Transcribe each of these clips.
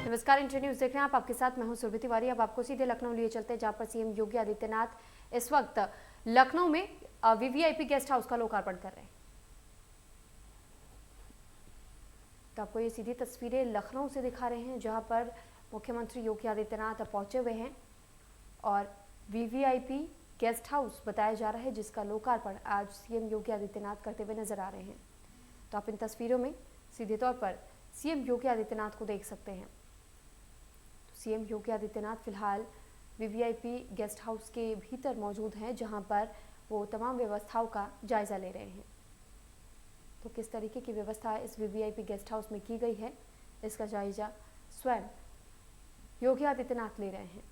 नमस्कार, inter news देख रहे हैं आप। आपके साथ मैं हूं सुरभि तिवारी। अब आपको सीधे लखनऊ लिए चलते हैं, जहां पर सीएम योगी आदित्यनाथ इस वक्त लखनऊ में वीवीआईपी गेस्ट हाउस का लोकार्पण कर रहे हैं। तो आपको ये सीधी तस्वीरें लखनऊ से दिखा रहे हैं, जहां पर मुख्यमंत्री योगी आदित्यनाथ पहुंचे हुए हैं और वीवीआईपी गेस्ट हाउस बताया जा रहा है, जिसका लोकार्पण आज सीएम योगी आदित्यनाथ करते हुए नजर आ रहे हैं। तो आप इन तस्वीरों में सीधे तौर पर सीएम योगी आदित्यनाथ को देख सकते हैं। सीएम योगी आदित्यनाथ फिलहाल वीवीआईपी गेस्ट हाउस के भीतर मौजूद हैं, जहां पर वो तमाम व्यवस्थाओं का जायजा ले रहे हैं। तो किस तरीके की व्यवस्था इस वीवीआईपी गेस्ट हाउस में की गई है, इसका जायजा स्वयं योगी आदित्यनाथ ले रहे हैं।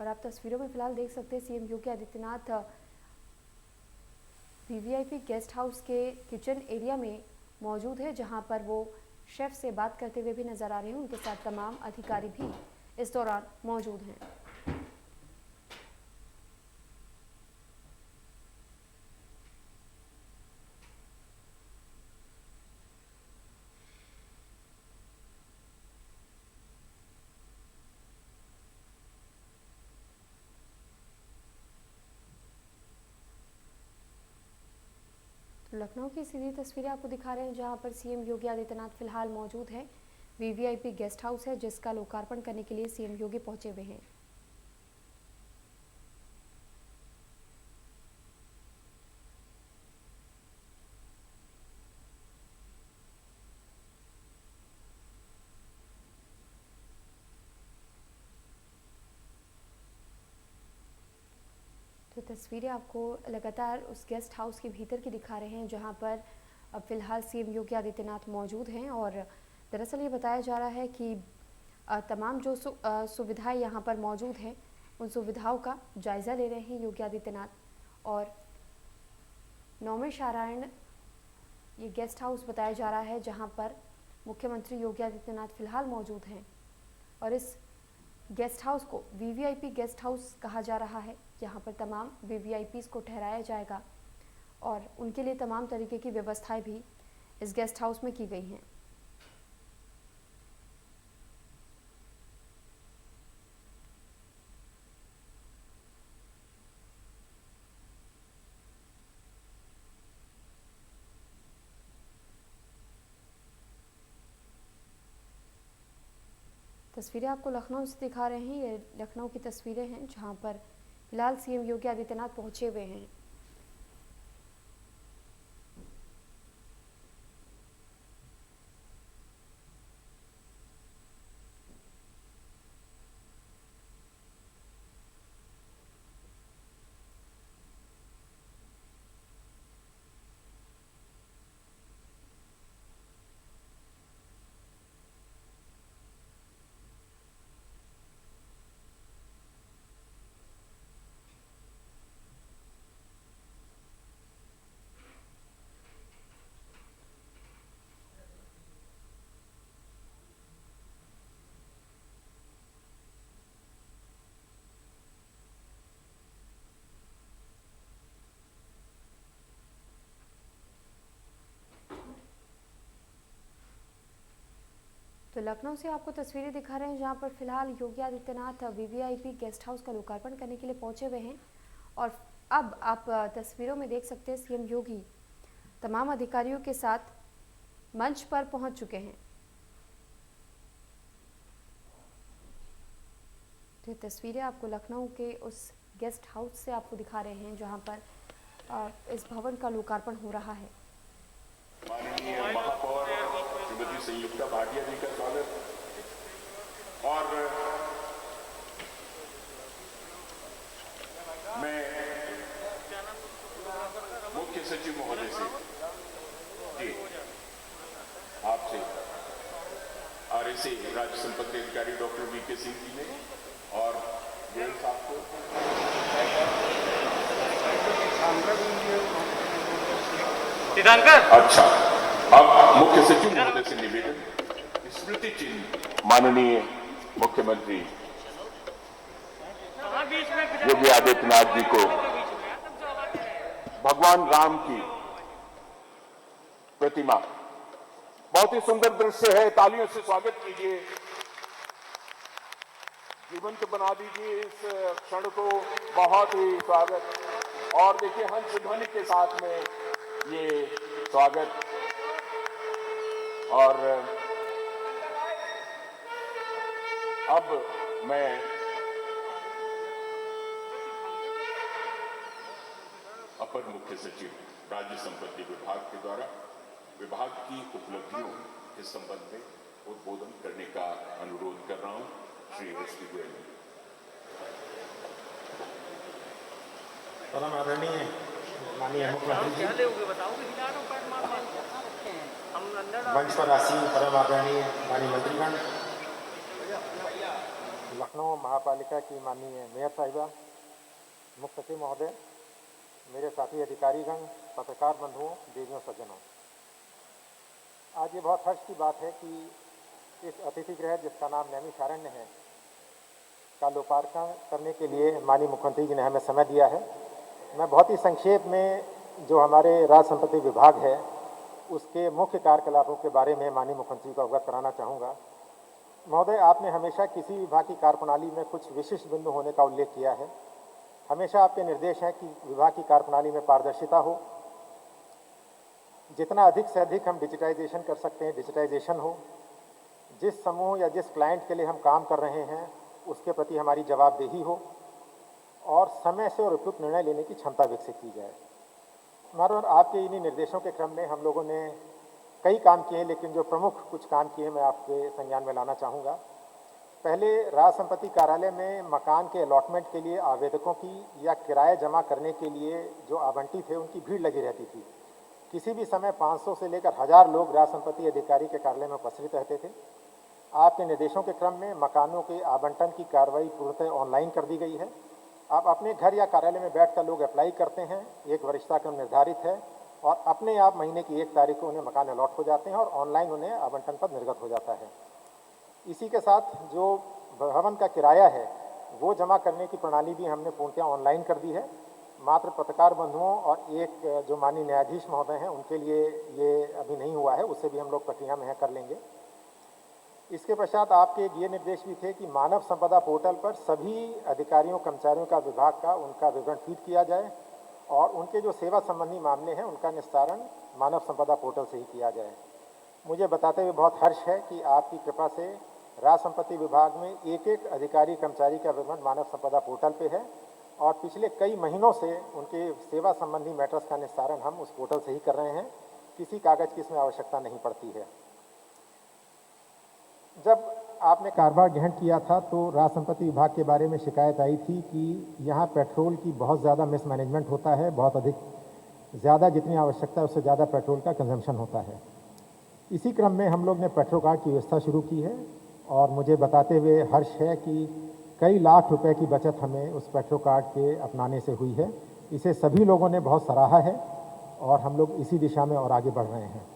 और आप तस्वीरों में फिलहाल देख सकते हैं CM Yogi Adityanath VVIP guest house के किचन एरिया में मौजूद है, जहां पर वो शेफ से बात करते हुए भी नजर आ रहे हैं। उनके साथ तमाम अधिकारी भी इस दौरान मौजूद हैं। लखनऊ की सीधी तस्वीरें आपको दिखा रहे हैं, जहां पर सीएम योगी आदित्यनाथ फिलहाल मौजूद हैं। वीवीआईपी गेस्ट हाउस है, जिसका लोकार्पण करने के लिए सीएम योगी पहुंचे हुए हैं। तो तस्वीरें आपको लगातार उस गेस्ट हाउस के भीतर की दिखा रहे हैं, जहां पर अब फिलहाल सीएम योगी आदित्यनाथ मौजूद हैं। और दरअसल ये बताया जा रहा है कि तमाम जो सुविधाएं यहां पर मौजूद हैं, उन सुविधाओं का जायजा ले रहे हैं योगी आदित्यनाथ। और नौमे शारायण ये गेस्ट हाउस बताया जा रहा है, जहां पर मुख्यमंत्री योगी आदित्यनाथ फिलहाल मौजूद हैं। और इस गेस्ट हाउस को वीवीआईपी गेस्ट हाउस कहा जा रहा है। यहाँ पर तमाम वीवीआईपीज को ठहराया जाएगा और उनके लिए तमाम तरीके की व्यवस्थाएं भी इस गेस्ट हाउस में की गई हैं। तस्वीरें आपको लखनऊ से दिखा रहे हैं। ये लखनऊ की तस्वीरें हैं, जहां पर फिलहाल सीएम योगी आदित्यनाथ पहुंचे हुए हैं। तो लखनऊ से आपको तस्वीरें दिखा रहे हैं, जहां पर फिलहाल Yogi Adityanath VVIP guest house का लोकार्पण करने के लिए पहुंचे हुए हैं। और अब आप तस्वीरों में देख सकते हैं सीएम योगी तमाम अधिकारियों के साथ मंच पर पहुंच चुके हैं। तो ये तस्वीरें आपको लखनऊ के उस गेस्ट हाउस से आपको दिखा रहे हैं, जहां पर इस भवन का लोकार्पण हो रहा है। माननीय महापौर श्रीमती संयुक्ता भाटिया जी का स्वागत और मैं मुख्य सचिव महोदय से जी आपसे आरएसए राज्य संपत्ति अधिकारी डॉक्टर वीके सिंह जी ने और गोयल साहब को अच्छा, अब मुख्य सचिव महोदय से निवेदन, स्मृति चिन्ह माननीय मुख्यमंत्री योगी आदित्यनाथ जी को भगवान राम की प्रतिमा। बहुत ही सुंदर दृश्य है, तालियों से स्वागत कीजिए, जीवंत बना दीजिए इस क्षण को। बहुत ही स्वागत। और देखिए हंस ध्वनि के साथ में ये स्वागत। और अब मैं अपर मुख्य सचिव राज्य संपत्ति विभाग के द्वारा विभाग की उपलब्धियों के संबंध में उद्बोधन करने का अनुरोध कर रहा हूं। श्री एस.डी. गोयल। परम आदरणीय माननीय मुख्यमंत्री जी, मंच पर आसीन परम आदरणीय माननीय मंत्रीगण, लखनऊ महापालिका की माननीय मेयर साहिबा, मुख्य सचिव महोदय, मेरे साथी अधिकारीगण, पत्रकार बंधुओं, देवियों सज्जनों, आज ये बहुत हर्ष की बात है कि इस अतिथि गृह जिसका नाम नैमिषारण्य है का लोकार्पण करने के लिए माननीय मुख्यमंत्री जी ने हमें समय दिया है। मैं बहुत ही संक्षेप में जो हमारे राज्य संपत्ति विभाग है उसके मुख्य कार्यकलापों के बारे में माननीय मुख्यमंत्री को अवगत कराना चाहूँगा। महोदय, आपने हमेशा किसी विभाग की कार्यप्रणाली में कुछ विशिष्ट बिंदु होने का उल्लेख किया है। हमेशा आपके निर्देश हैं कि विभाग की कार्यप्रणाली में पारदर्शिता हो, जितना अधिक से अधिक हम डिजिटाइजेशन कर सकते हैं डिजिटाइजेशन हो, जिस समूह या जिस क्लाइंट के लिए हम काम कर रहे हैं उसके प्रति हमारी जवाबदेही हो और समय से और उपयुक्त निर्णय लेने की क्षमता विकसित की जाए। मानो आपके इन्हीं निर्देशों के क्रम में हम लोगों ने कई काम किए हैं, लेकिन जो प्रमुख कुछ काम किए मैं आपके संज्ञान में लाना चाहूँगा। पहले राज्य संपत्ति कार्यालय में मकान के अलॉटमेंट के लिए आवेदकों की या किराया जमा करने के लिए जो आवंटी थे उनकी भीड़ लगी रहती थी। किसी भी समय 500 से लेकर 1000 लोग राज्य संपत्ति अधिकारी के कार्यालय में उपस्थित रहते थे। आपके निर्देशों के क्रम में मकानों के आवंटन की कार्रवाई पूर्णतः ऑनलाइन कर दी गई है। आप अपने घर या कार्यालय में बैठकर लोग अप्लाई करते हैं, एक वरिष्ठता क्रम निर्धारित है और अपने आप महीने की 1 तारीख को उन्हें मकान अलॉट हो जाते हैं और ऑनलाइन उन्हें आवंटन पर निर्गत हो जाता है। इसी के साथ जो भवन का किराया है वो जमा करने की प्रणाली भी हमने पूर्णतः ऑनलाइन कर दी है। मात्र पत्रकार बंधुओं और एक जो माननीय न्यायाधीश महोदय हैं उनके लिए ये अभी नहीं हुआ है, उससे भी हम लोग प्रक्रिया में कर लेंगे। इसके पश्चात आपके ये निर्देश भी थे कि मानव संपदा पोर्टल पर सभी अधिकारियों कर्मचारियों का विभाग का उनका विवरण फीड किया जाए और उनके जो सेवा संबंधी मामले हैं उनका निस्तारण मानव संपदा पोर्टल से ही किया जाए। मुझे बताते हुए बहुत हर्ष है कि आपकी कृपा से राज्य संपत्ति विभाग में एक अधिकारी कर्मचारी का विवरण मानव संपदा पोर्टल पे है और पिछले कई महीनों से उनके सेवा संबंधी मैटर्स का निस्तारण हम उस पोर्टल से ही कर रहे हैं। किसी कागज़ की इसमें आवश्यकता नहीं पड़ती है। जब आपने कार्यभार ग्रहण किया था तो राज्य संपत्ति विभाग के बारे में शिकायत आई थी कि यहाँ पेट्रोल की बहुत ज़्यादा मिसमैनेजमेंट होता है, बहुत अधिक ज़्यादा जितनी आवश्यकता है उससे ज़्यादा पेट्रोल का कंजम्पशन होता है। इसी क्रम में हम लोग ने पेट्रोल कार्ड की व्यवस्था शुरू की है और मुझे बताते हुए हर्ष है कि कई लाख रुपए की बचत हमें उस पेट्रोल कार्ड के अपनाने से हुई है। इसे सभी लोगों ने बहुत सराहा है और हम लोग इसी दिशा में और आगे बढ़ रहे हैं।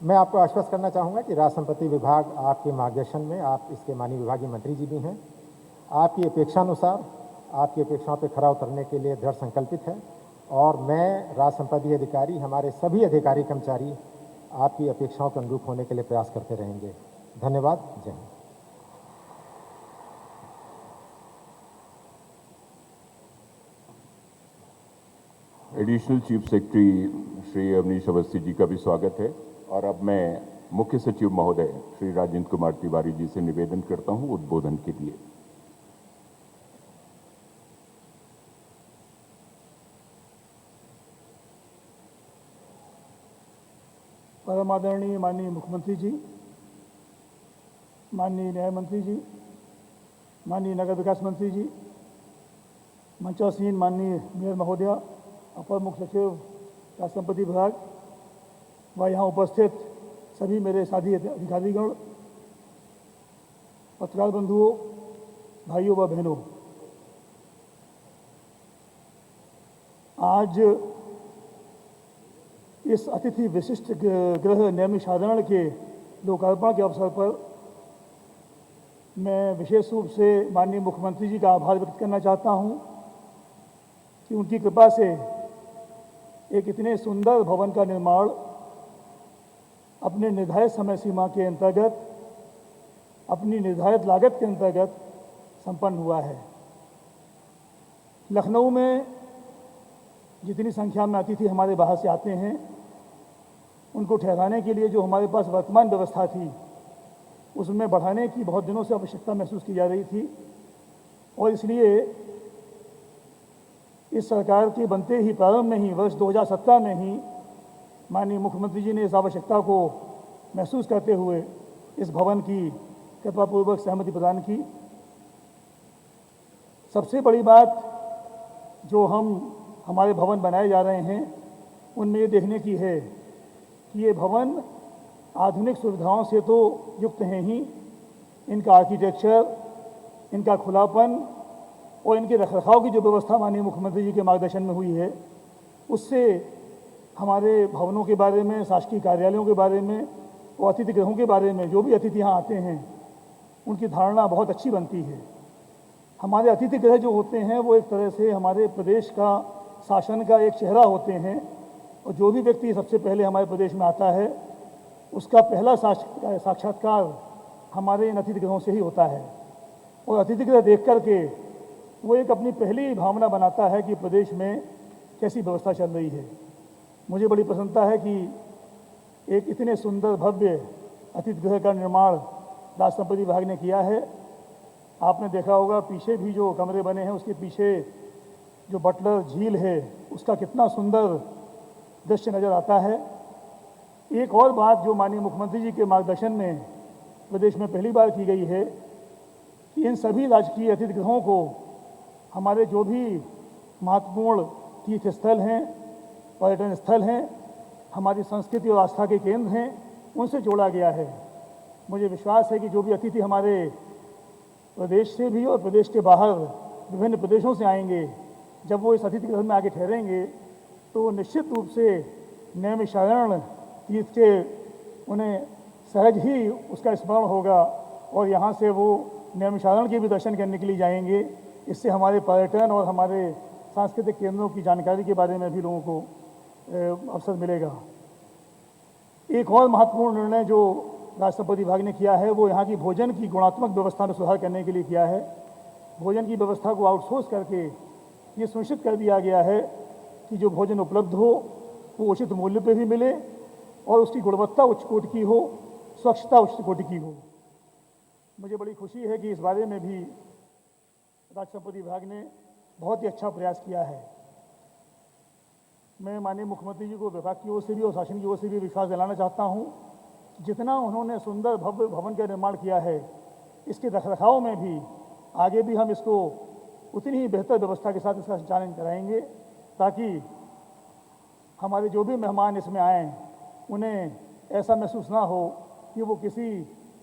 मैं आपको आश्वस्त करना चाहूँगा कि राज्य संपत्ति विभाग आपके मार्गदर्शन में, आप इसके माननीय विभागीय मंत्री जी भी हैं, आपकी अपेक्षानुसार आपकी अपेक्षाओं पर खरा उतरने के लिए दृढ़ संकल्पित है और मैं राज्य संपत्ति अधिकारी, हमारे सभी अधिकारी कर्मचारी आपकी अपेक्षाओं के अनुरूप होने के लिए प्रयास करते रहेंगे। धन्यवाद। जय हिंद। Additional chief secretary Shri Avanish Awasthi ji का भी स्वागत है और अब मैं मुख्य सचिव महोदय श्री राजेंद्र कुमार तिवारी जी से निवेदन करता हूं उद्बोधन के लिए। परम आदरणीय माननीय मुख्यमंत्री जी, माननीय न्याय मंत्री जी, माननीय नगर विकास मंत्री जी, मंचासीन माननीय मेयर महोदया, अपर मुख्य सचिव राज्य संपत्ति विभाग व यहाँ उपस्थित सभी मेरे साथी अधिकारीगण, पत्रकार बंधुओं, भाइयों व बहनों, आज इस अतिथि विशिष्ट गृह नैमिषारण्य के लोकार्पण के अवसर पर मैं विशेष रूप से माननीय मुख्यमंत्री जी का आभार व्यक्त करना चाहता हूं कि उनकी कृपा से एक इतने सुंदर भवन का निर्माण अपने निर्धारित समय सीमा के अंतर्गत, अपनी निर्धारित लागत के अंतर्गत संपन्न हुआ है। लखनऊ में जितनी संख्या में अतिथि हमारे बाहर से आते हैं, उनको ठहराने के लिए जो हमारे पास वर्तमान व्यवस्था थी, उसमें बढ़ाने की बहुत दिनों से आवश्यकता महसूस की जा रही थी और इसलिए इस सरकार के बनते ही प्रारंभ में ही वर्ष 2017 में ही माननीय मुख्यमंत्री जी ने इस आवश्यकता को महसूस करते हुए इस भवन की कृपापूर्वक सहमति प्रदान की। सबसे बड़ी बात जो हमारे भवन बनाए जा रहे हैं उनमें ये देखने की है कि ये भवन आधुनिक सुविधाओं से तो युक्त हैं ही, इनका आर्किटेक्चर, इनका खुलापन और इनके रखरखाव की जो व्यवस्था माननीय मुख्यमंत्री जी के मार्गदर्शन में हुई है, उससे हमारे भवनों के बारे में, शासकीय कार्यालयों के बारे में और अतिथि गृहों के बारे में जो भी अतिथि यहाँ आते हैं उनकी धारणा बहुत अच्छी बनती है। हमारे अतिथि गृह जो होते हैं वो एक तरह से हमारे प्रदेश का शासन का एक चेहरा होते हैं और जो भी व्यक्ति सबसे पहले हमारे प्रदेश में आता है उसका पहला साक्षात्कार हमारे इन अतिथि गृहों से ही होता है और अतिथि गृह देख करके वो एक अपनी पहली भावना बनाता है कि प्रदेश में कैसी व्यवस्था चल रही है। मुझे बड़ी प्रसन्नता है कि एक इतने सुंदर भव्य अतिथि गृह का निर्माण राज संपत्ति विभाग ने किया है। आपने देखा होगा पीछे भी जो कमरे बने हैं उसके पीछे जो बटलर झील है उसका कितना सुंदर दृश्य नज़र आता है। एक और बात जो माननीय मुख्यमंत्री जी के मार्गदर्शन में प्रदेश में पहली बार की गई है कि इन सभी राजकीय अतिथि गृहों को हमारे जो भी महत्वपूर्ण तीर्थ स्थल हैं, पर्यटन स्थल हैं, हमारी संस्कृति और आस्था के केंद्र हैं, उनसे जोड़ा गया है। मुझे विश्वास है कि जो भी अतिथि हमारे प्रदेश से भी और प्रदेश के बाहर विभिन्न प्रदेशों से आएंगे, जब वो इस अतिथि गृह में आके ठहरेंगे तो निश्चित रूप से नैमिषारण्य तीर्थ के उन्हें सहज ही उसका स्मरण होगा और यहाँ से वो नैमिषारण्य के भी दर्शन करने के लिए जाएंगे। इससे हमारे पर्यटन और हमारे सांस्कृतिक केंद्रों की जानकारी के बारे में भी लोगों को अवसर मिलेगा। एक और महत्वपूर्ण निर्णय जो राज संपत्ति विभाग ने किया है वो यहाँ की भोजन की गुणात्मक व्यवस्था में सुधार करने के लिए किया है। भोजन की व्यवस्था को आउटसोर्स करके ये सुनिश्चित कर दिया गया है कि जो भोजन उपलब्ध हो वो उचित मूल्य पे भी मिले और उसकी गुणवत्ता उच्च कोटि की हो, स्वच्छता उच्च कोटि की हो। मुझे बड़ी खुशी है कि इस बारे में भी राज संपत्ति विभाग ने बहुत ही अच्छा प्रयास किया है। मैं माननीय मुख्यमंत्री जी को विभाग की ओर से भी और शासन की ओर से भी विश्वास दिलाना चाहता हूँ कि जितना उन्होंने सुंदर भव्य भवन का निर्माण किया है, इसके रखरखाव में भी आगे भी हम इसको उतनी ही बेहतर व्यवस्था के साथ इसका संचालन कराएंगे ताकि हमारे जो भी मेहमान इसमें आएँ उन्हें ऐसा महसूस ना हो कि वो किसी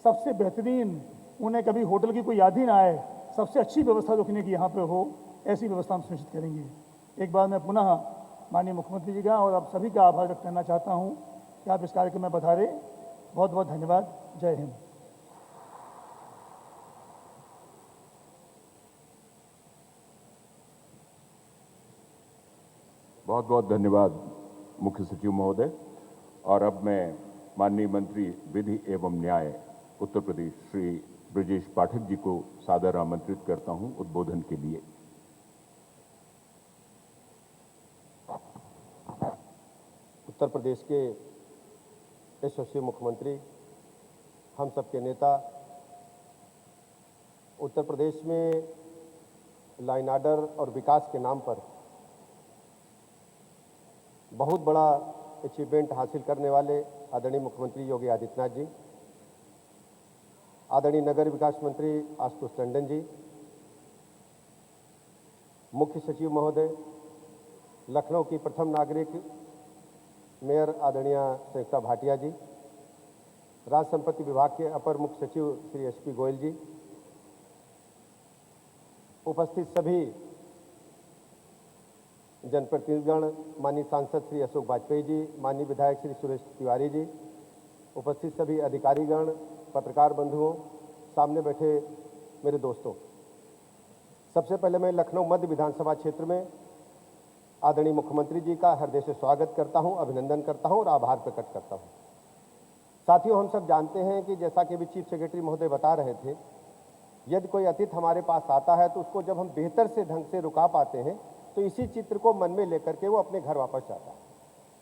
सबसे बेहतरीन, उन्हें कभी होटल की कोई याद ही ना आए, सबसे अच्छी व्यवस्था रुकने की यहाँ पे हो, ऐसी व्यवस्था हम सुनिश्चित करेंगे। एक बार मैं पुनः माननीय मुख्यमंत्री जी का और आप सभी का आभार व्यक्त करना चाहता हूँ कि आप इस कार्यक्रम में पधारे। बहुत बहुत धन्यवाद। जय हिंद। बहुत बहुत धन्यवाद मुख्य सचिव महोदय। और अब मैं माननीय मंत्री विधि एवं न्याय उत्तर प्रदेश श्री ब्रजेश पाठक जी को सादर आमंत्रित करता हूं उद्बोधन के लिए। उत्तर प्रदेश के यशस्वी मुख्यमंत्री, हम सबके नेता, उत्तर प्रदेश में लाइन ऑर्डर और विकास के नाम पर बहुत बड़ा अचीवमेंट हासिल करने वाले आदरणीय मुख्यमंत्री योगी आदित्यनाथ जी, आदरणीय नगर विकास मंत्री आशुतोष टंडन जी, मुख्य सचिव महोदय, लखनऊ की प्रथम नागरिक मेयर आदरणीय संयुक्ता भाटिया जी, राज संपत्ति विभाग के अपर मुख्य सचिव श्री एसपी गोयल जी, उपस्थित सभी जनप्रतिनिधिगण, माननीय सांसद श्री अशोक वाजपेयी जी, माननीय विधायक श्री सुरेश तिवारी जी, उपस्थित सभी अधिकारीगण, पत्रकार बंधुओं, सामने बैठे मेरे दोस्तों, सबसे पहले मैं लखनऊ मध्य विधानसभा क्षेत्र में आदरणीय मुख्यमंत्री जी का हृदय से स्वागत करता हूं, अभिनंदन करता हूं और आभार प्रकट करता हूं। साथियों, हम सब जानते हैं कि जैसा कि अभी चीफ सेक्रेटरी महोदय बता रहे थे, यदि कोई अतिथि हमारे पास आता है तो उसको जब हम बेहतर से ढंग से रुका पाते हैं तो इसी चित्र को मन में लेकर के वो अपने घर वापस जाता है।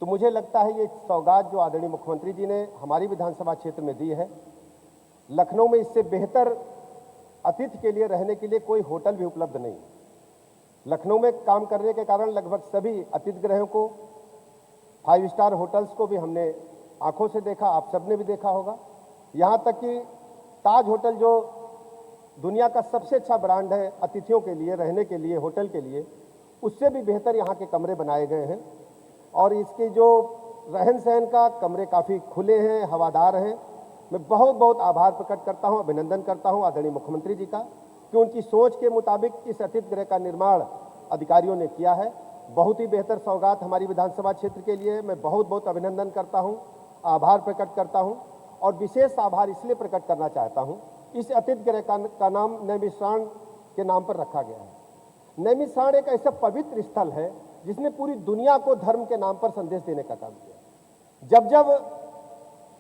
तो मुझे लगता है ये सौगात जो आदरणीय मुख्यमंत्री जी ने हमारी विधानसभा क्षेत्र में दी है, लखनऊ में इससे बेहतर अतिथि के लिए रहने के लिए कोई होटल भी उपलब्ध नहीं। लखनऊ में काम करने के कारण लगभग सभी अतिथि गृहों को, 5 स्टार होटल्स को भी हमने आंखों से देखा, आप सबने भी देखा होगा। यहाँ तक कि ताज होटल जो दुनिया का सबसे अच्छा ब्रांड है अतिथियों के लिए रहने के लिए, होटल के लिए, उससे भी बेहतर यहाँ के कमरे बनाए गए हैं। और इसके जो रहन सहन का कमरे काफ़ी खुले हैं, हवादार हैं। मैं बहुत बहुत आभार प्रकट करता हूँ, अभिनंदन करता हूँ आदरणीय मुख्यमंत्री जी का कि उनकी सोच के मुताबिक इस अतिथि गृह का निर्माण अधिकारियों ने किया है। बहुत ही बेहतर सौगात हमारी विधानसभा क्षेत्र के लिए। मैं बहुत बहुत अभिनंदन करता हूँ, आभार प्रकट करता हूँ और विशेष आभार इसलिए प्रकट करना चाहता हूँ, इस अतिथि गृह का नाम नैमिषारण्य के नाम पर रखा गया है। नैमिषारण्य एक ऐसा पवित्र स्थल है जिसने पूरी दुनिया को धर्म के नाम पर संदेश देने का काम किया। जब जब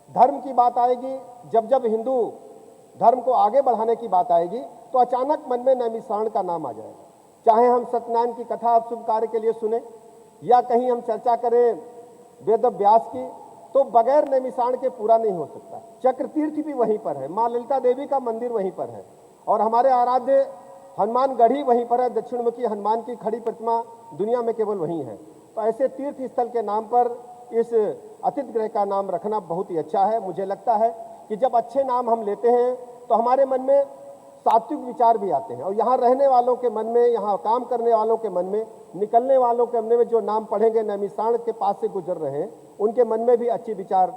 धर्म की बात आएगी, जब जब हिंदू धर्म को आगे बढ़ाने की बात आएगी तो अचानक मन में नैमिषारण्य का नाम आ जाएगा। चाहे हम सत्यनारायण की कथा शुभ कार्य के लिए सुने या कहीं हम चर्चा करें वेद व्यास की, तो बगैर नैमिषारण्य के पूरा नहीं हो सकता। चक्र तीर्थ भी वहीं पर है, माँ ललिता देवी का मंदिर वहीं पर है और हमारे आराध्य हनुमान गढ़ी वहीं पर है। दक्षिणमुखी हनुमान की खड़ी प्रतिमा दुनिया में केवल वहीं है। तो ऐसे तीर्थ स्थल के नाम पर इस अतिथि गृह का नाम रखना बहुत ही अच्छा है। मुझे लगता है कि जब अच्छे नाम हम लेते हैं तो हमारे मन में सात्विक विचार भी आते हैं और यहाँ रहने वालों के मन में, यहाँ काम करने वालों के मन में, निकलने वालों के मन में जो नाम पढ़ेंगे नैमिषारण्य के पास से गुजर रहे हैं, उनके मन में भी अच्छे विचार